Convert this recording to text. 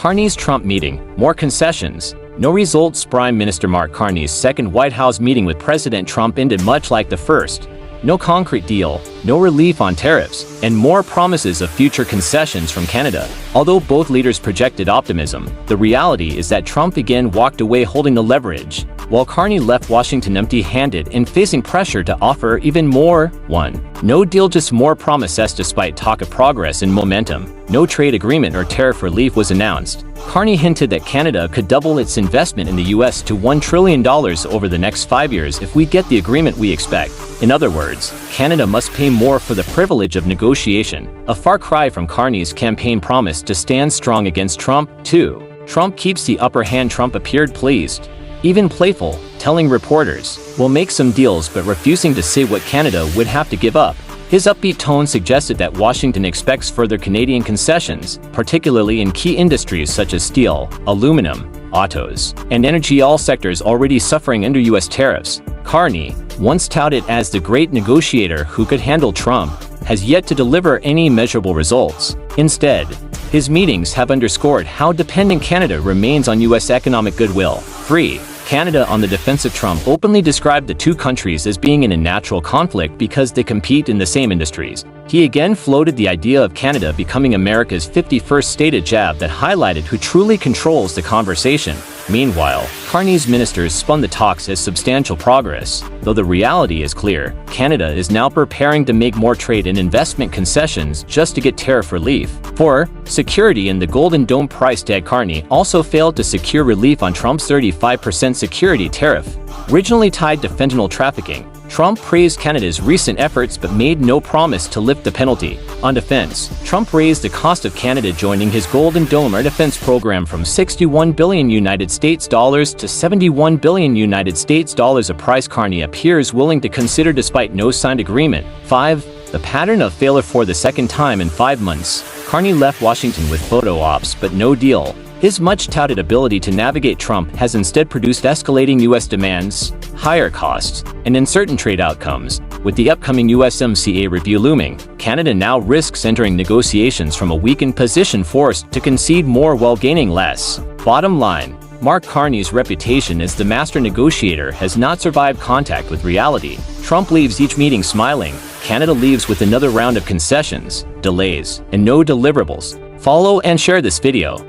Carney's Trump meeting, more concessions. No results. Prime Minister Mark Carney's second White House meeting with President Trump ended much like the first. No concrete deal, no relief on tariffs, and more promises of future concessions from Canada. Although both leaders projected optimism, the reality is that Trump again walked away holding the leverage, while Carney left Washington empty-handed and facing pressure to offer even more. 1. No deal, just more promises. Despite talk of progress and momentum, no trade agreement or tariff relief was announced. Carney hinted that Canada could double its investment in the U.S. to $1 trillion over the next 5 years if we get the agreement we expect. In other words, Canada must pay more for the privilege of negotiation, a far cry from Carney's campaign promise to stand strong against Trump. 2. Trump keeps the upper hand. Trump appeared pleased, even playful, telling reporters, "We'll make some deals," but refusing to say what Canada would have to give up. His upbeat tone suggested that Washington expects further Canadian concessions, particularly in key industries such as steel, aluminum, autos, and energy, all sectors already suffering under U.S. tariffs. Carney, once touted as the great negotiator who could handle Trump, has yet to deliver any measurable results. Instead, his meetings have underscored how dependent Canada remains on U.S. economic goodwill. 3. Canada on the defensive. Trump openly described the two countries as being in a natural conflict because they compete in the same industries. He again floated the idea of Canada becoming America's 51st state, a jab that highlighted who truly controls the conversation. Meanwhile, Carney's ministers spun the talks as substantial progress, though the reality is clear. Canada is now preparing to make more trade and investment concessions just to get tariff relief. 4. Security in the Golden Dome price tag. Carney also failed to secure relief on Trump's 35% security tariff, originally tied to fentanyl trafficking. Trump praised Canada's recent efforts but made no promise to lift the penalty. On defense, Trump raised the cost of Canada joining his Golden Dome air defense program from $61 billion to $71 billion, a price Carney appears willing to consider despite no signed agreement. 5. The pattern of failure for the second time in 5 months. Carney left Washington with photo ops but no deal. His much-touted ability to navigate Trump has instead produced escalating U.S. demands, higher costs, and uncertain trade outcomes. With the upcoming USMCA review looming, Canada now risks entering negotiations from a weakened position, forced to concede more while gaining less. Bottom line, Mark Carney's reputation as the master negotiator has not survived contact with reality. Trump leaves each meeting smiling. Canada leaves with another round of concessions, delays, and no deliverables. Follow and share this video.